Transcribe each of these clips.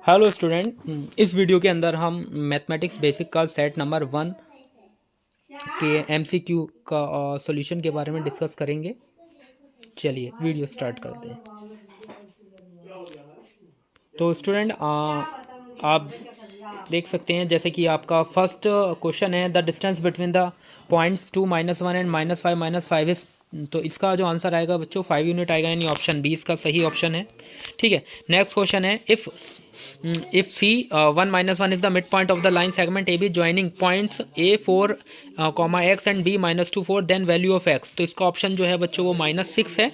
Hello student, इस video के अंदर हम मैथमेटिक्स बेसिक का सेट नंबर 1 के एमसीक्यू का सॉल्यूशन के बारे में डिस्कस करेंगे। चलिए वीडियो स्टार्ट करते हैं। तो स्टूडेंट, आप देख सकते हैं जैसे कि आपका फर्स्ट क्वेश्चन है, the distance between the points 2 - 1 and -5 is. तो इसका जो आंसर आएगा बच्चों 5 यूनिट आएगा, यानी ऑप्शन बी इसका सही ऑप्शन है। ठीक है, नेक्स्ट क्वेश्चन है, if C 1 - 1 is the mid point of the line segment A B joining points A4, X and B -2 4, then value of X. तो इसका ऑप्शन जो है बच्चों वो -6 है,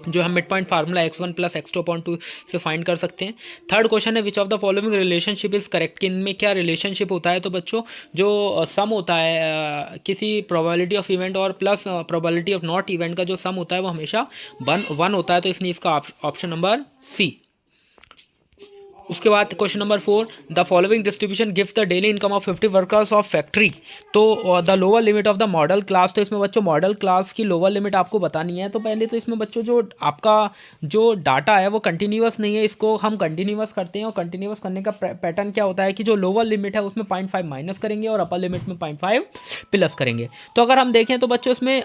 जो हम mid point formula x1 + x2/2 से फाइंड कर सकते हैं। थर्ड क्वेश्चन है, which of the following relationship is correct. कि इनमें क्या रिलेशनशिप होता है। तो बच्चों जो सम होता है किसी प्रोबेबिलिटी ऑफ इवेंट और plus probability of not event का जो सम होता है वो हमेशा 1 होता है। तो इसलिए इसका ऑप्शन नंबर सी। उसके बाद question number 4, the following distribution gives the daily income of 50 workers of factory. तो the lower limit of the model class. तो इसमें बच्चों मॉडल क्लास की लोअर लिमिट आपको बतानी है। तो पहले तो इसमें बच्चों जो आपका जो डाटा है वो कंटिन्यूअस नहीं है, इसको हम कंटिन्यूअस करते हैं। और कंटिन्यूअस करने का पैटर्न क्या होता है कि जो लोअर लिमिट है उसमें 0.5 माइनस करेंगे और अपर लिमिट में 0.5 प्लस करेंगे। तो अगर हम देखें तो बच्चों इसमें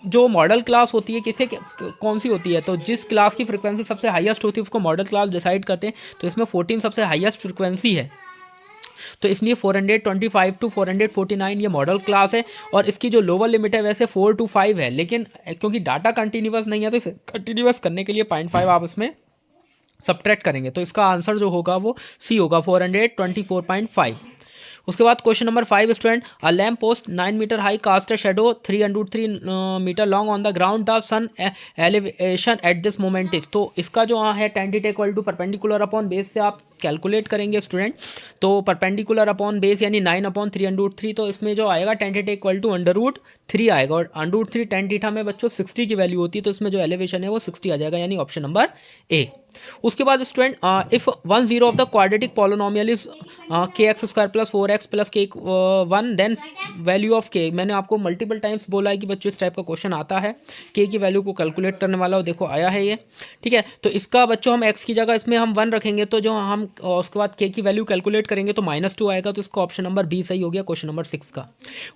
जो मॉडल क्लास होती है किसे कौन सी होती है, तो जिस क्लास की फ्रिक्वेंसी सबसे हाईएस्ट होती है उसको मॉडल क्लास डिसाइड करते हैं। तो इसमें 14 सबसे हाईएस्ट फ्रिक्वेंसी है, तो इसलिए 425 to 449 ये मॉडल क्लास है। और इसकी जो लोअर लिमिट है वैसे 4 to 5 है, लेकिन क्योंकि डाटा कंटिन्यूअस नहीं है तो इसे कंटिन्यूअस करने के लिए 0.5 आप इसमें सब्ट्रैक्ट करेंगे। तो इसका आंसर जो होगा वो सी होगा, 424.5। उसके बाद question number 5, student, a lamp post 9 metre high cast a shadow 303 metre long on the ground, the sun elevation at this moment is. तो इसका जो है tan θ = परपेंडिकुलर अपॉन बेस से आप कैलकुलेट करेंगे स्टूडेंट। तो परपेंडिकुलर अपॉन बेस यानी 9/3√3। तो इसमें जो आएगा tan θ = √3 आएगा, और √3 tan θ में बच्चों 60 की वैल्यू होती है। तो इसमें जो एलिवेशन है वो 60 आ जाएगा, यानी ऑप्शन नंबर ए। उसके बाद student, if 1/0 of the quadratic polynomial is kx² + 4x + k1, then value of k। मैंने आपको मल्टीपल टाइम्स बोला है कि बच्चों इस टाइप का क्वेश्चन आता है, k की वैल्यू को कैलकुलेट करने वाला हो। देखो आया है ये, ठीक है। तो इसका बच्चों हम x की जगह इसमें हम 1 रखेंगे, तो जो हम उसके बाद k की वैल्यू कैलकुलेट करेंगे तो -2 आएगा। तो इसका ऑप्शन नंबर बी सही हो गया क्वेश्चन नंबर 6 का।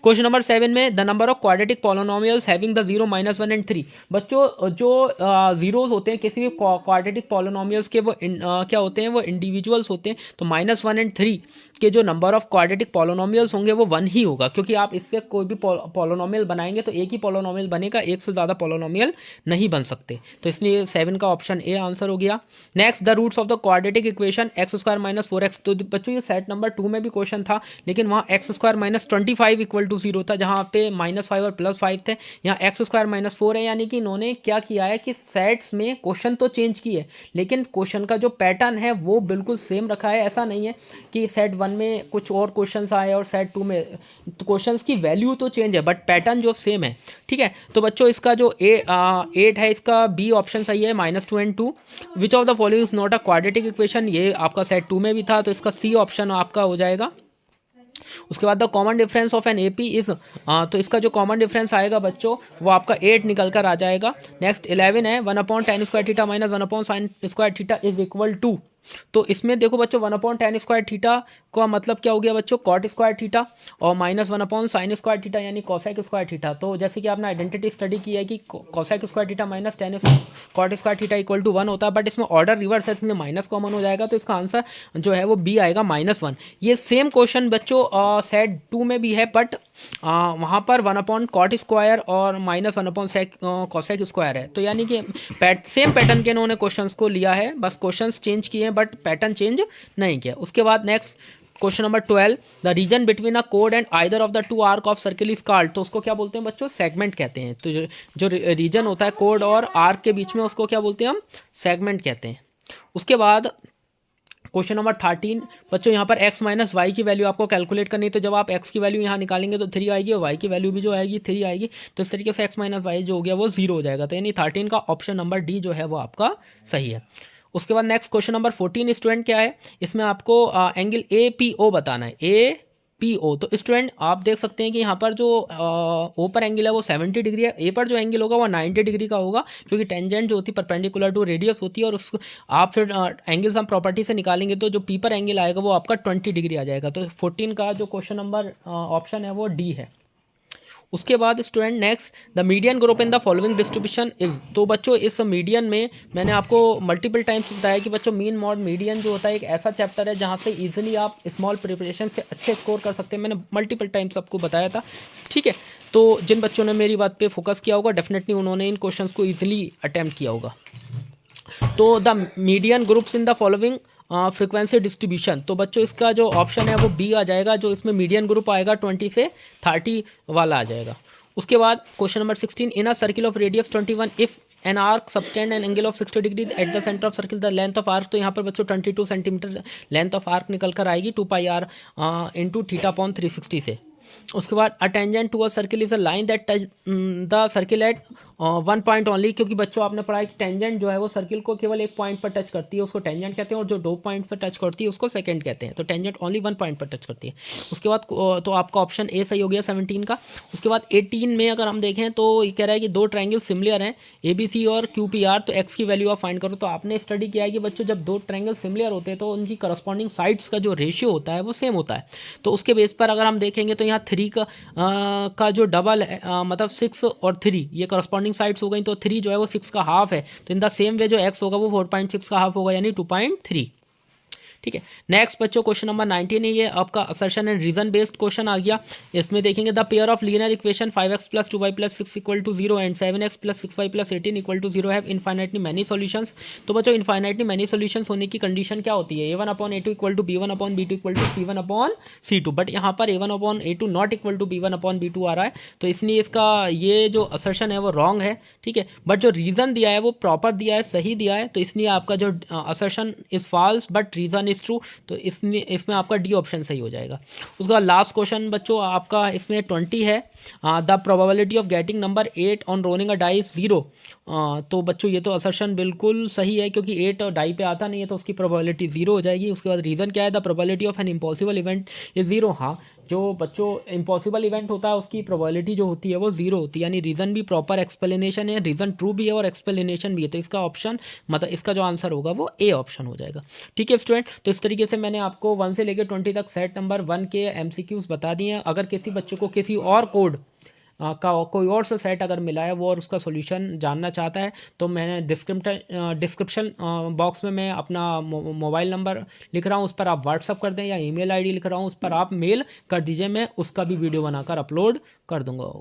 क्वेश्चन नंबर 7 में, the number of quadratic polynomials having the 0, -1 and 3। बच्चों जो जीरोस होते हैं किसी भी क्वाड्रेटिक पॉलिनोमियल्स के, वो क्या होते हैं, वो इंडिविजुअल्स होते हैं। तो -1 एंड 3 के जो नंबर ऑफ क्वाड्रेटिक पॉलिनोमियल्स होंगे वो 1 ही होगा, क्योंकि आप इससे कोई भी पॉलिनोमियल बनाएंगे तो एक ही पॉलिनोमियल बनेगा, एक से ज़्यादा पॉलिनोमियल नहीं बन सकते। तो इसलिए 7 का ऑप्शन ए आंसर हो गया। Next, the roots of the quadratic equation x² - 4x। तो बच्चों ये सेट नंबर 2 में भी क्वेश्चन था, लेकिन वहाँ x² - 25 = 0 था, जहाँ पे -5 और +5 थे। यहाँ x² - 4 है, यानी कि इन्होंने क्या किया है कि सेट्स में क्वेश्चन तो चेंज किए, लेकिन क्वेश्चन का जो पैटर्न है वो बिल्कुल सेम रखा है। ऐसा नहीं है कि सेट 1 में कुछ और क्वेश्चंस आए और सेट 2 में, तो क्वेश्चंस की वैल्यू तो चेंज है बट पैटर्न जो सेम है, ठीक है। तो बच्चों इसका जो 8 है, इसका बी ऑप्शन सही है, -2 and 2। Which of the following is not a quadratic equation, ये आपका सेट 2 में भी था, तो इसका सी ऑप्शन आपका हो जाएगा। उसके बाद the common difference of an AP is, तो इसका जो कॉमन डिफरेंस आएगा बच्चों वो आपका 8 निकल कर आ जाएगा। नेक्स्ट 11 है, 1/tan² θ - 1/sin² θ is equal to. तो इसमें देखो बच्चों 1/tan² θ का मतलब क्या हो गया बच्चों, cot² θ, और -1/sin² θ यानी cosec² θ। तो जैसे कि आपने आइडेंटिटी स्टडी की है कि cosec² θ - tan cot² θ = 1 होता है, बट इसमें ऑर्डर रिवर्स है इसलिए माइनस कॉमन हो जाएगा। तो इसका आंसर जो है वो बी आएगा, -1। ये सेम क्वेश्चन बच्चों सेट 2 में भी है, बट वहाँ पर 1/cot² और -1/cosec² है। तो यानी कि सेम पैटर्न के इन्होंने क्वेश्चंस को लिया है, बस क्वेश्चंस चेंज किए हैं बट पैटर्न चेंज नहीं किया। उसके बाद next question number 12, the region between a code and either of the 2 arc of circle is called. तो उसको क्या बोलते हैं बच्चों, सेगमेंट कहते हैं। तो जो रीजन होता है कोड और आर्क के बीच में उसको क्या बोलते हैं हम, सेगमेंट कहते हैं। उसके बाद क्वेश्चन नंबर 13, बच्चों यहाँ पर x - y की वैल्यू आपको कैलकुलेट करनी है। तो जब आप x की वैल्यू यहाँ निकालेंगे तो 3 आएगी, और y की वैल्यू भी जो आएगी 3 आएगी। तो इस तरीके से x - y जो हो गया वो 0 हो जाएगा। तो यानी 13 का ऑप्शन नंबर डी जो है वो आपका सही है। उसके बाद नेक्स्ट क्वेश्चन नंबर 14, स्टूडेंट क्या है, इसमें आपको एंगल ए पी ओ बताना है। ए PO। तो स्टूडेंट आप देख सकते हैं कि यहाँ पर जो O पर एंगल है वो 70 डिग्री है, A पर जो एंगल होगा वो 90 डिग्री का होगा, क्योंकि टेंजेंट जो होती है परपेंडिकुलर टू रेडियस होती है, और उस आप फिर एंगल्स हम प्रॉपर्टी से निकालेंगे तो जो P पर एंगल आएगा वो आपका 20 डिग्री आ जाएगा। तो 14 का जो क्वेश्चन नंबर ऑप्शन है वो D है। उसके बाद student next, the median group in the following distribution is. तो बच्चों इस मीडियन में मैंने आपको मल्टीपल टाइम्स बताया कि बच्चों मीन मॉड मीडियन जो होता है एक ऐसा चैप्टर है जहाँ से इजीली आप स्मॉल प्रिपरेशन से अच्छे स्कोर कर सकते हैं। मैंने मल्टीपल टाइम्स आपको बताया था, ठीक है। तो जिन बच्चों ने मेरी बात पे फोकस किया होगा डेफिनेटली उन्होंने इन क्वेश्चंस को ईजिली अटैम्प्ट किया होगा। तो the median groups in the following frequency distribution, तो बच्चों इसका जो ऑप्शन है वो बी आ जाएगा, जो इसमें मीडियन ग्रुप आएगा 20 से 30 वाला आ जाएगा। उसके बाद question number 16, in a circle of radius 21 if an arc subtend an angle of 60 degree at the centre of circle the length of arc. तो यहाँ पर बच्चों 22 सेंटीमीटर लेंथ ऑफ आर्क निकल कर आएगी 2 pi r into theta upon 360 से। उसके बाद a tangent to a circle is a line that touch the circle at 1 point only, क्योंकि बच्चों आपने पढ़ा है कि टेंजेंट जो है वो सर्किल को केवल एक पॉइंट पर टच करती है, उसको टेंजेंट कहते हैं, और जो 2 पॉइंट पर टच करती है उसको सेकंड कहते हैं। तो टेंजेंट ओनली 1 पॉइंट पर टच करती है। उसके बाद तो आपका ऑप्शन ए सही हो गया 17 का। उसके बाद 18 में अगर हम देखें तो ये कह रहा है कि दो ट्रायंगल सिमिलर हैं ABC और QPR, तो एक्स की वैल्यू आप फाइंड करो। तो आपने स्टडी किया है कि बच्चों जब दो ट्रायंगल सिमिलर होते हैं तो उनकी करस्पॉन्डिंग साइड्स का जो रेशियो होता है वो सेम होता है। तो उसके बेस पर अगर हम देखेंगे तो यहाँ 3 का जो डबल है मतलब 6 और 3 ये करस्पॉन्डिंग साइड्स हो गई, तो 3 जो है वो 6 का हाफ है, तो इन द सेम वे जो x होगा वो 4.6 का हाफ होगा, यानी 2.3, ठीक है। नेक्स्ट बच्चों क्वेश्चन नंबर 19 है, ये आपका assertion and reason based question आ गया। इसमें देखेंगे the pair of linear equation 5x + 2y + 6 = 0 and 7x + 6y + 18 = 0 have infinitely many solutions. तो बच्चों इनफाइनाइटली मैनी सॉल्यूशंस होने की कंडीशन क्या होती है? a1/a2 = b1/b2 = c1/c2, बट यहाँ पर a1/a2 not equal to b1/b2 आ रहा है, तो इसलिए इसका ये जो असर्शन है वो रॉन्ग है, ठीक है। बट जो रीज़न दिया है वो प्रॉपर दिया है, सही दिया है, तो इसलिए आपका जो assertion is false but reason is true, तो इसमें आपका डी ऑप्शन सही हो जाएगा। उसके बाद लास्ट क्वेश्चन बच्चों आपका इसमें 20 है, the probability of getting number 8 on rolling a dice 0। तो बच्चों ये तो असर्शन बिल्कुल सही है, क्योंकि 8 डाई पे आता नहीं है तो उसकी प्रोबेबिलिटी 0 हो जाएगी। उसके बाद रीज़न क्या है? The probability of an impossible event is 0। हाँ, जो बच्चों इम्पॉसिबल इवेंट होता है उसकी प्रोबेबिलिटी जो होती है वो 0 होती है, यानी रीज़न भी प्रॉपर एक्सप्लेनेशन है, रीज़न ट्रू भी है और एक्सप्लेनेशन भी है, तो इसका ऑप्शन मतलब इसका जो आंसर होगा वो ए ऑप्शन हो जाएगा, ठीक है स्टूडेंट। तो इस तरीके से मैंने आपको 1 से लेकर 20 तक सेट नंबर 1 के MCQs बता दिए हैं। अगर किसी बच्चे को किसी और कोड का कोई और सा सेट अगर मिला है वो और उसका सॉल्यूशन जानना चाहता है तो मैंने डिस्क्रिप्शन बॉक्स में मैं अपना मोबाइल नंबर लिख रहा हूँ, उस पर आप व्हाट्सअप कर दें, या ईमेल आईडी लिख रहा हूँ उस पर आप मेल कर दीजिए, मैं उसका भी वीडियो बनाकर अपलोड कर दूँगा।